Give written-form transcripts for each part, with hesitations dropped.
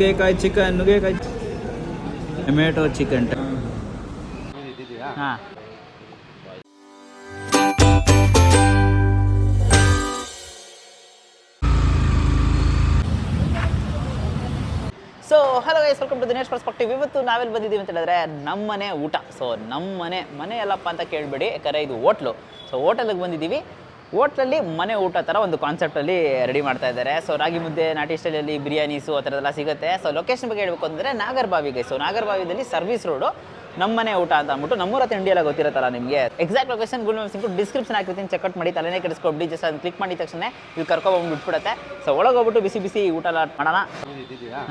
ನುಗ್ಗೆಕಾಯಿ ಚಿಕನ್, ನುಗ್ಗೆಕಾಯಿ tomato chicken. ಹಾಂ, so hello guys, welcome to Dinesh perspective. ಇವತ್ತು ನಾವೆಲ್ಲಿ ಬಂದಿದ್ದೀವಿ ಅಂತ ಹೇಳಿದ್ರೆ ನಮ್ಮನೆ ಊಟ. ಸೊ ಮನೆ ಎಲ್ಲಪ್ಪ ಅಂತ ಕೇಳಬೇಡಿ, ಯಾಕಂದರೆ ಇದು ಹೋಟ್ಲು. ಸೊ ಹೋಟೆಲಿಗೆ ಬಂದಿದ್ದೀವಿ. ಹೋಟ್ಲಲ್ಲಿ ಮನೆ ಊಟ ಥರ ಒಂದು ಕಾನ್ಸೆಪ್ಟಲ್ಲಿ ರೆಡಿ ಮಾಡ್ತಾ ಇದ್ದಾರೆ. ಸೊ ರಾಗಿ ಮುದ್ದೆ, ನಾಟಿ ಸ್ಟೈಲಲ್ಲಿ ಬಿರಿಯಾನೀಸು ಆ ಥರದ್ದೆಲ್ಲ ಸಿಗುತ್ತೆ. ಸೊ ಲೊಕೇಶನ್ ಬಗ್ಗೆ ಹೇಳಬೇಕು ಅಂದರೆ ನಾಗರಬಾವಿಗೆ. ಸೊ ನಾಗರಬಾವಿದಲ್ಲಿ ಸರ್ವಿಸ್ ರೋಡು ನಮ್ಮನೆ ಊಟ ಅಂತ ಅಂದ್ಬಿಟ್ಟು, ನಮ್ಮೂರ ತಿಂಡಿ ಎಲ್ಲ ಗೊತ್ತಿರುತ್ತಲ್ಲ ನಿಮಗೆ. Exact location Google maps description ಹಾಕಿರ್ತೀನಿ, ಚೆಕ್ಔಟ್ ಮಾಡಿ. ತಲೆನೇ ಕೆಡಿಸ್ಕೊಬಿಡಿ, ಜಸ್ಟ್ ಅದನ್ನು ಕ್ಲಿಕ್ ಮಾಡಿದ ತಕ್ಷಣ ಇಲ್ಲಿ ಕರ್ಕೊಬಂದು ಬಿಟ್ಬಿಡುತ್ತೆ. ಸೊ ಒಳಗೆ ಹೋಗ್ಬಿಟ್ಟು ಬಿಸಿ ಬಿಸಿ ಊಟ ಎಲ್ಲ ಮಾಡೋಣ.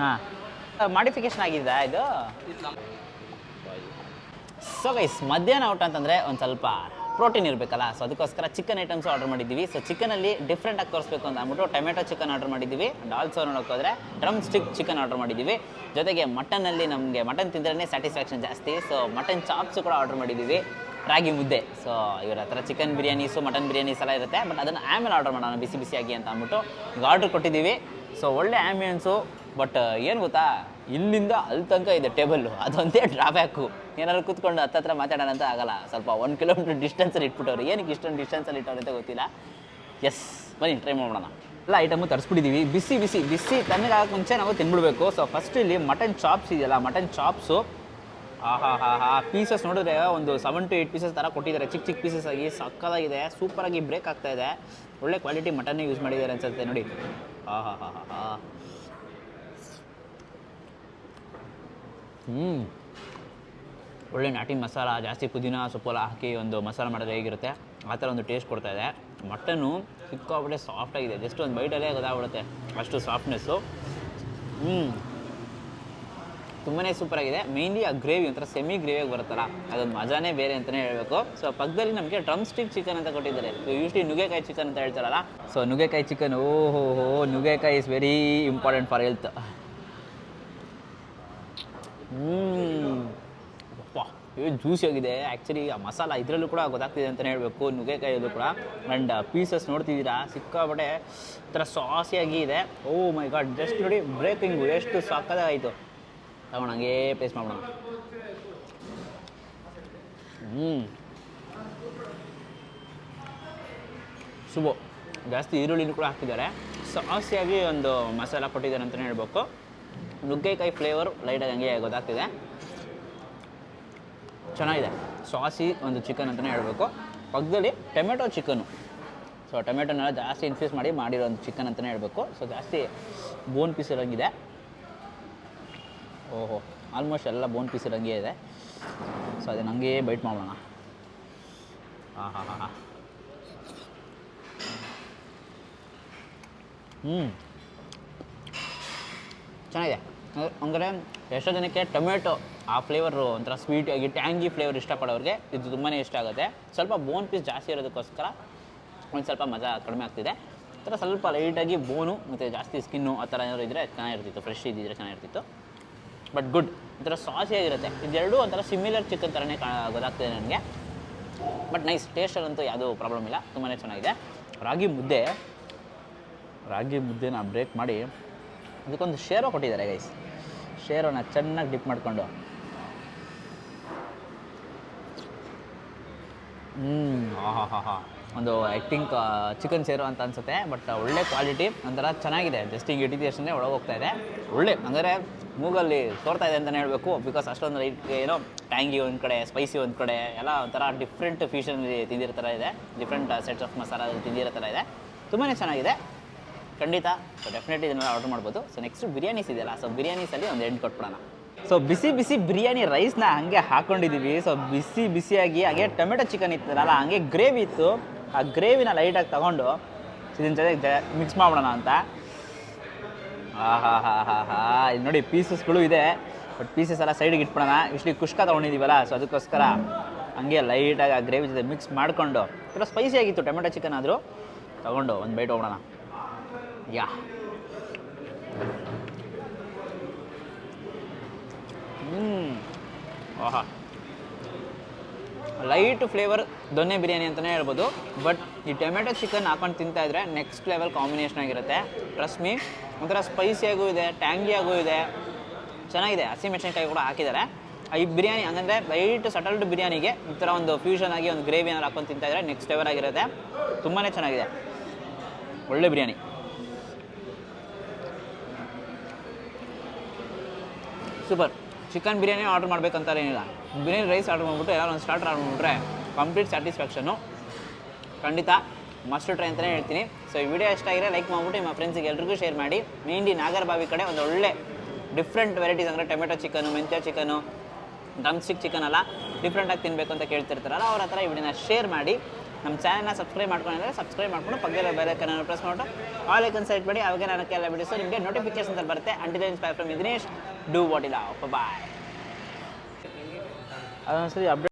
ಹಾಂ, ಮಾಡಿಫಿಕೇಶನ್ ಆಗಿದೆ ಇದು. ಸೊ ಗೈಸ್, ಮಧ್ಯಾಹ್ನ ಊಟ ಅಂತಂದರೆ ಒಂದು ಸ್ವಲ್ಪ ಪ್ರೋಟೀನ್ ಇರಬೇಕಲ್ಲ. ಸೊ ಅದಕ್ಕೋಸ್ಕರ ಚಿಕನ್ ಐಟಮ್ಸ್ ಆರ್ಡರ್ ಮಾಡಿದ್ದೀವಿ. ಸೊ ಚಿಕನಲ್ಲಿ ಡಿಫ್ರೆಂಟಾಗಿ ತೋರಿಸ್ಬೇಕು ಅಂತ ಅಂದ್ಬಿಟ್ಟು ಟೊಮೆಟೊ ಚಿಕನ್ ಆರ್ಡರ್ ಮಾಡಿದ್ದೀವಿ. ಆ್ಯಂಡ್ ಆಲ್ಸೋ ನೋಡೋಕ್ಕೋದ್ರೆ ಡ್ರಮ್ ಸ್ಟಿಕ್ ಚಿಕನ್ ಆರ್ಡರ್ ಮಾಡಿದ್ದೀವಿ. ಜೊತೆಗೆ ಮಟನಲ್ಲಿ ನಮಗೆ ಮಟನ್ ತಿಂದ್ರೇ ಸ್ಯಾಟಿಸ್ಫ್ಯಾಕ್ಷನ್ ಜಾಸ್ತಿ. ಸೊ ಮಟನ್ ಚಾಪ್ಸು ಕೂಡ ಆರ್ಡರ್ ಮಾಡಿದ್ದೀವಿ, ರಾಗಿ ಮುದ್ದೆ. ಸೊ ಇವರ ಹತ್ರ ಚಿಕನ್ ಬಿರಿಯಾನೀಸು, ಮಟನ್ ಬಿರಿಯಾನೀಸ್ ಎಲ್ಲ ಇರುತ್ತೆ. ಬಟ್ ಅದನ್ನು ಆಮೇಲೆ ಆರ್ಡರ್ ಮಾಡೋಣ ಬಿಸಿ ಬಿಸಿಯಾಗಿ ಅಂತ ಅಂದ್ಬಿಟ್ಟು ಆರ್ಡ್ರ್ ಕೊಟ್ಟಿದ್ದೀವಿ. ಸೊ ಒಳ್ಳೆ ಆ್ಯಂಬಿಯನ್ಸು. ಬಟ್ ಏನು ಗೊತ್ತಾ, ಇಲ್ಲಿಂದ ಅಲ್ಲಿ ತನಕ ಇದೆ ಟೇಬಲ್ಲು, ಅದೊಂದೇ ಡ್ರಾಬ್ಯಾಕು. ಏನಾದ್ರು ಕೂತ್ಕೊಂಡು ಹತ್ತತ್ರ ಮಾತಾಡೋಣ ಅಂತ ಆಗಲ್ಲ. ಸ್ವಲ್ಪ 1 ಕಿಲೋಮೀಟ್ರ್ ಡಿಸ್ಟೆನ್ಸಲ್ಲಿ ಇಟ್ಬಿಟ್ಟವ್ರು. ಏನಕ್ಕೆ ಇಷ್ಟೊಂದು ಡಿಸ್ಟೆನ್ಸಲ್ಲಿ ಇಟ್ಟವ್ರು ಅಂತ ಗೊತ್ತಿಲ್ಲ. ಎಸ್, ಬನ್ನಿ ಟ್ರೈ ಮಾಡೋಣ. ಎಲ್ಲ ಐಟಮು ತರಿಸ್ಬಿಟ್ಟಿದ್ದೀವಿ. ಬಿಸಿ ತಣ್ಣಗಾಗಕ್ಕೆ ಮುಂಚೆ ನಾವು ತಿನ್ಬಿಡ್ಬೇಕು. ಸೊ ಫಸ್ಟ್ ಇಲ್ಲಿ ಮಟನ್ ಚಾಪ್ಸ್ ಇದೆಯಲ್ಲ, ಮಟನ್ ಚಾಪ್ಸು ಪೀಸಸ್ ನೋಡಿದ್ರೆ ಒಂದು 7 to 8 ಪೀಸಸ್ ಥರ ಕೊಟ್ಟಿದ್ದಾರೆ, ಚಿಕ್ಕ ಚಿಕ್ಕ ಪೀಸಸ್ ಆಗಿ. ಸಕ್ಕದಾಗಿದೆ, ಸೂಪರಾಗಿ ಬ್ರೇಕ್ ಆಗ್ತಾಯಿದೆ. ಒಳ್ಳೆ ಕ್ವಾಲಿಟಿ ಮಟನ್ನೇ ಯೂಸ್ ಮಾಡಿದ್ದಾರೆ ಅನ್ಸುತ್ತೆ ನೋಡಿ. ಒಳ್ಳೆ ನಾಟಿ ಮಸಾಲ, ಜಾಸ್ತಿ ಪುದೀನ ಸೊಪ್ಪೆಲ್ಲ ಹಾಕಿ ಒಂದು ಮಸಾಲ ಮಾಡಿದ್ರೆ ಹೇಗಿರುತ್ತೆ ಆ ಥರ ಒಂದು ಟೇಸ್ಟ್ ಕೊಡ್ತಾಯಿದೆ. ಮಟನ್ನು ಸಿಕ್ಕಾಬಿಟ್ಟೆ ಸಾಫ್ಟಾಗಿದೆ, ಜಸ್ಟ್ ಒಂದು ಬೈಟಲ್ಲೇ ಗೊತ್ತಾಗ್ಬಿಡುತ್ತೆ ಅಷ್ಟು ಸಾಫ್ಟ್ನೆಸ್ಸು. ತುಂಬಾ ಸೂಪರಾಗಿದೆ. ಮೇಯ್ನ್ಲಿ ಆ ಗ್ರೇವಿ ಒಂಥರ ಸೆಮಿ ಗ್ರೇವಿಯಾಗಿ ಬರುತ್ತಲ್ಲ, ಅದೊಂದು ಮಜಾನೇ ಬೇರೆ ಅಂತಲೇ ಹೇಳಬೇಕು. ಸೊ ಪಕ್ಕದಲ್ಲಿ ನಮಗೆ ಡ್ರಮ್ ಸ್ಟಿಕ್ ಚಿಕನ್ ಅಂತ ಕೊಟ್ಟಿದ್ದಾರೆ. ಸೊ ಯೂಶ್ವಲಿ ನುಗ್ಗೆಕಾಯಿ ಚಿಕನ್ ಅಂತ ಹೇಳ್ತಾರಲ್ಲ, ಸೊ ನುಗ್ಗೆಕಾಯಿ ಚಿಕನ್. ನುಗ್ಗೆಕಾಯಿ is very important for health. ಜ್ಯೂಸಿಯಾಗಿದೆ ಆ್ಯಕ್ಚುಲಿ. ಆ ಮಸಾಲ ಇದರಲ್ಲೂ ಕೂಡ ಗೊತ್ತಾಗ್ತಿದೆ ಅಂತಲೇ ಹೇಳಬೇಕು, ನುಗ್ಗೆಕಾಯಲ್ಲೂ ಕೂಡ. ಆ್ಯಂಡ್ ಪೀಸಸ್ ನೋಡ್ತಿದ್ದೀರಾ, ಸಿಕ್ಕಾಬಟ್ಟೆ ಥರ ಸಾಸಿಯಾಗಿ ಇದೆ. ಓ ಮೈ ಗಾಡ್, ಜಸ್ಟ್ ನೋಡಿ ಬ್ರೇಕಿಂಗು ಎಷ್ಟು ಸಕ್ಕತ್ತಾಯಿತು. ತಗೊಂಡು ಹಂಗೇ ಪೇಸ್ಟ್ ಮಾಡೋಣ. ಶುಭ ಜಾಸ್ತಿ ಈರುಳ್ಳಿನೂ ಕೂಡ ಹಾಕಿದ್ದಾರೆ. ಸಾಸಿಯಾಗಿ ಒಂದು ಮಸಾಲ ಕೊಟ್ಟಿದ್ದಾರೆ ಅಂತಲೇ ಹೇಳ್ಬೇಕು. ನುಗ್ಗೆಕಾಯಿ ಫ್ಲೇವರ್ ಲೈಟಾಗಿ ಹಂಗೆ ಗೊತ್ತಾಗ್ತಿದೆ. ಚೆನ್ನಾಗಿದೆ, ಸಾಸಿ ಒಂದು ಚಿಕನ್ ಅಂತಲೇ ಹೇಳಬೇಕು. ಪಕ್ಕದಲ್ಲಿ ಟೊಮೆಟೊ ಚಿಕನ್ನು. ಸೊ ಟೊಮೆಟೊನೆಲ್ಲ ಜಾಸ್ತಿ ಇನ್ಫ್ಯೂಸ್ ಮಾಡಿರೋ ಒಂದು ಚಿಕನ್ ಅಂತಲೇ ಹೇಳಬೇಕು. ಸೊ ಜಾಸ್ತಿ ಬೋನ್ ಪೀಸ್ ಇರೋಂಗಿದೆ. ಓಹೋ, ಆಲ್ಮೋಸ್ಟ್ ಎಲ್ಲ ಬೋನ್ ಪೀಸ್ ಇರೋಂಗೆ ಇದೆ. ಸೊ ಅದನ್ನು ಹಂಗೆ ಬೈಟ್ ಮಾಡೋಣ. ಚೆನ್ನಾಗಿದೆ. ಅಂದರೆ ಎಷ್ಟೋ ಜನಕ್ಕೆ ಟೊಮೆಟೊ ಆ ಫ್ಲೇವರು ಒಂಥರ ಸ್ವೀಟಾಗಿ ಟ್ಯಾಂಗಿ ಫ್ಲೇವರ್ ಇಷ್ಟಪಡೋರಿಗೆ ಇದು ತುಂಬಾ ಇಷ್ಟ ಆಗುತ್ತೆ. ಸ್ವಲ್ಪ ಬೋನ್ ಪೀಸ್ ಜಾಸ್ತಿ ಇರೋದಕ್ಕೋಸ್ಕರ ಒಂದು ಸ್ವಲ್ಪ ಮಜಾ ಕಡಿಮೆ ಆಗ್ತಿದೆ. ಆ ಥರ ಸ್ವಲ್ಪ ಲೈಟಾಗಿ ಬೋನು ಮತ್ತು ಜಾಸ್ತಿ ಸ್ಕಿನ್ನು ಆ ಥರ ಏನಾದ್ರು ಇದ್ದರೆ ಚೆನ್ನಾಗಿರ್ತಿತ್ತು, ಫ್ರೆಶ್ ಇದ್ದಿದ್ರೆ ಚೆನ್ನಾಗಿರ್ತಿತ್ತು. ಬಟ್ ಗುಡ್, ಒಂಥರ ಸಾಸಿಯಾಗಿರುತ್ತೆ. ಇದೆರಡೂ ಒಂಥರ ಸಿಮಿಲರ್ ಚಿಕನ್ ಥರನೇ ಗೊತ್ತಾಗ್ತಿದೆ ನನಗೆ. ಬಟ್ ನೈಸ್, ಟೇಸ್ಟಲ್ಲಂತೂ ಯಾವುದೂ ಪ್ರಾಬ್ಲಮ್ ಇಲ್ಲ, ತುಂಬಾ ಚೆನ್ನಾಗಿದೆ. ರಾಗಿ ಮುದ್ದೆನ ಬ್ರೇಕ್ ಮಾಡಿ ಅದಕ್ಕೊಂದು ಶೇರೋ ಕೊಟ್ಟಿದ್ದಾರೆ ಗೈಸ್. ಶೇರೋನ ಚೆನ್ನಾಗಿ ಡಿಪ್ ಮಾಡಿಕೊಂಡು ಒಂದು ಐ ಥಿಂಕ್ ಚಿಕನ್ ಶೇರೋ ಅಂತ ಅನಿಸುತ್ತೆ. ಬಟ್ ಒಳ್ಳೆ ಕ್ವಾಲಿಟಿ, ಒಂಥರ ಚೆನ್ನಾಗಿದೆ. ಜಸ್ಟ್ ಹಿಂಗೆ ಇಟ್ಟಿದ್ದಷ್ಟೇ ಒಳಗೆ ಹೋಗ್ತಾ ಇದೆ. ಒಳ್ಳೆ ಅಂದರೆ ಮೂಗಲ್ಲಿ ತೋರ್ತಾ ಇದೆ ಅಂತಲೇ ಹೇಳಬೇಕು. ಬಿಕಾಸ್ ಅಷ್ಟೊಂದು ಏನೋ ಟ್ಯಾಂಗಿ ಒಂದು ಕಡೆ, ಸ್ಪೈಸಿ ಒಂದು ಕಡೆ, ಎಲ್ಲ ಒಂಥರ ಡಿಫ್ರೆಂಟ್ ಫ್ಯೂಷನಲ್ಲಿ ತಿಂದಿರೋ ಥರ ಇದೆ. ಡಿಫ್ರೆಂಟ್ ಸೆಟ್ಸ್ ಆಫ್ ಮಸಾಲ ತಿಂದಿರೋ ಥರ ಇದೆ. ತುಂಬಾ ಚೆನ್ನಾಗಿದೆ ಖಂಡಿತ. ಸೊ ಡೆಫಿನೆಟ್ಲಿ ಇದನ್ನೆಲ್ಲ ಆರ್ಡರ್ ಮಾಡ್ಬೋದು. ಸೊ ನೆಕ್ಸ್ಟ್ ಬಿರಿಯಾನೀಸ್ ಇದೆಯಲ್ಲ, ಸೊ ಬಿರಿಯಾನೀಸಲ್ಲಿ ಒಂದು ಎಂಡ್ ಕೊಟ್ಬಿಡೋಣ. ಸೊ ಬಿಸಿ ಬಿರಿಯಾನಿ ರೈಸ್ನ ಹಾಗೆ ಹಾಕ್ಕೊಂಡಿದ್ದೀವಿ. ಸೊ ಬಿಸಿಯಾಗಿ ಹಾಗೆ ಟೊಮೆಟೊ ಚಿಕನ್ ಇತ್ತಲ್ಲ, ಹಾಗೆ ಗ್ರೇವಿ ಇತ್ತು. ಆ ಗ್ರೇವಿನ ಲೈಟಾಗಿ ತೊಗೊಂಡು ಇದನ್ನ ಜೊತೆಗೆ ಮಿಕ್ಸ್ ಮಾಡೋಣ ಅಂತ. ಇದು ನೋಡಿ ಪೀಸಸ್ಗಳು ಇದೆ. ಬಟ್ ಪೀಸಸ್ ಎಲ್ಲ ಸೈಡಿಗೆ ಇಟ್ಬಿಡೋಣ. ಯೂಶ್ವಲಿ ಕುಷ್ಕ ತೊಗೊಂಡಿದ್ದೀವಲ್ಲ, ಸೊ ಅದಕ್ಕೋಸ್ಕರ ಹಂಗೆ ಲೈಟಾಗಿ ಆ ಗ್ರೇವಿ ಜೊತೆ ಮಿಕ್ಸ್ ಮಾಡಿಕೊಂಡು, ತುಂಬ ಸ್ಪೈಸಿಯಾಗಿತ್ತು ಟೊಮೆಟೊ ಚಿಕನ್ ಆದರೂ, ತೊಗೊಂಡು ಒಂದು ಬೈಟ್ ಹೋಗೋಣ. ಯಾ ಲೈಟ್ ಫ್ಲೇವರ್ ದೊನ್ನೆ ಬಿರಿಯಾನಿ ಅಂತಲೇ ಹೇಳ್ಬೋದು. ಬಟ್ ಈ ಟೊಮೆಟೊ ಚಿಕನ್ ಹಾಕೊಂಡು ತಿಂತಾಯಿದ್ರೆ ನೆಕ್ಸ್ಟ್ ಲೆವೆಲ್ ಕಾಂಬಿನೇಷನ್ ಆಗಿರುತ್ತೆ. ಟ್ರಸ್ಟ್ ಮೀ, ಒಂಥರ ಸ್ಪೈಸಿಯಾಗೂ ಇದೆ, ಟ್ಯಾಂಗಿಯಾಗೂ ಇದೆ, ಚೆನ್ನಾಗಿದೆ. ಹಸಿಮೆಣಸಿನಕಾಯಿ ಕೂಡ ಹಾಕಿದ್ದಾರೆ. ಈ ಬಿರಿಯಾನಿ ಹಂಗಂದರೆ ಲೈಟ್ ಸಟಲ್ಡ್ ಬಿರಿಯಾನಿಗೆ ಈ ಥರ ಒಂದು ಫ್ಯೂಷನ್ ಆಗಿ ಒಂದು ಗ್ರೇವಿ ಏನಾರು ಹಾಕೊಂಡು ತಿಂತಾಯಿದ್ರೆ ನೆಕ್ಸ್ಟ್ ಲೆವೆಲ್ ಆಗಿರುತ್ತೆ. ತುಂಬಾ ಚೆನ್ನಾಗಿದೆ, ಒಳ್ಳೆ biryani. Super. Chicken biryani order ಮಾಡಬೇಕಂತಾರೆ ಏನಿಲ್ಲ, ಬಿರಿಯಾನಿ ರೈಸ್ ಆರ್ಡ್ರ್ ಮಾಡಿಬಿಟ್ಟು ಎಲ್ಲರೂ ಒಂದು ಸ್ಟಾರ್ಟರ್ ಆರ್ಡ್ರ್ ಮಾಡಿಬಿಟ್ರೆ ಕಂಪ್ಲೀಟ್ ಸ್ಯಾಟಿಸ್ಫ್ಯಾಕ್ಷನು. ಖಂಡಿತ ಮಸ್ಟ್ ಟ್ರೈ ಅಂತಲೇ ಹೇಳ್ತೀನಿ. ಸೊ ಈ ವಿಡಿಯೋ ಇಷ್ಟ ಆಗಿದ್ರೆ ಲೈಕ್ ಮಾಡಿಬಿಟ್ಟು ನಿಮ್ಮ ಫ್ರೆಂಡ್ಸಿಗೆ ಎಲ್ರಿಗೂ ಶೇರ್ ಮಾಡಿ. ಮೇನ್ಲಿ ನಾಗರಬಾವಿ ಕಡೆ ಒಂದು ಒಳ್ಳೆ ಡಿಫ್ರೆಂಟ್ ವೆರೈಟೀಸ್ ಅಂದರೆ ಟೊಮೆಟೊ ಚಿಕನು, ಮೆಂತ್ಯ ಚಿಕನು, ಡ್ರಮ್ ಸ್ಟಿಕ್ ಚಿಕನ್ ಎಲ್ಲ ಡಿಫ್ರೆಂಟಾಗಿ ತಿನ್ನಬೇಕು ಅಂತ ಕೇಳ್ತಿರ್ತಾರಲ್ಲ, ಅವ್ರ ಹತ್ರ ಈ ವಿಡಿಯೋನ ಶೇರ್ ಮಾಡಿ. ನಮ್ಮ ಚಾನಲ್ನ ಸಬ್ಸ್ಕ್ರೈಬ್ ಮಾಡ್ಕೊಂಡಿದ್ರೆ ಸಬ್ಸ್ಕ್ರೈಬ್ ಮಾಡ್ಕೊಂಡು ಪಕ್ಕದಲ್ಲಿರೋ ಬೆಲ್ ಐಕಾನ್ ಪ್ರೆಸ್ ಮಾಡಿಬಿಟ್ಟು ಆಲ್ ಐಕಾನ್ ಸೆಲೆಕ್ಟ್ ಮಾಡಿ. ಅವಾಗ ನಾನು ಎಲ್ಲ ವಿಡಿಯೋಸ್ ನಿಮಗೆ ನೋಟಿಫಿಕೇಶನ್ ಬರುತ್ತೆ. Until then bye from Vignesh, do what ಇಲ್ಲ, ಬಾಯ್. ಅದೊಂದ್ಸರಿ ಅಪ್ಡೇಟ್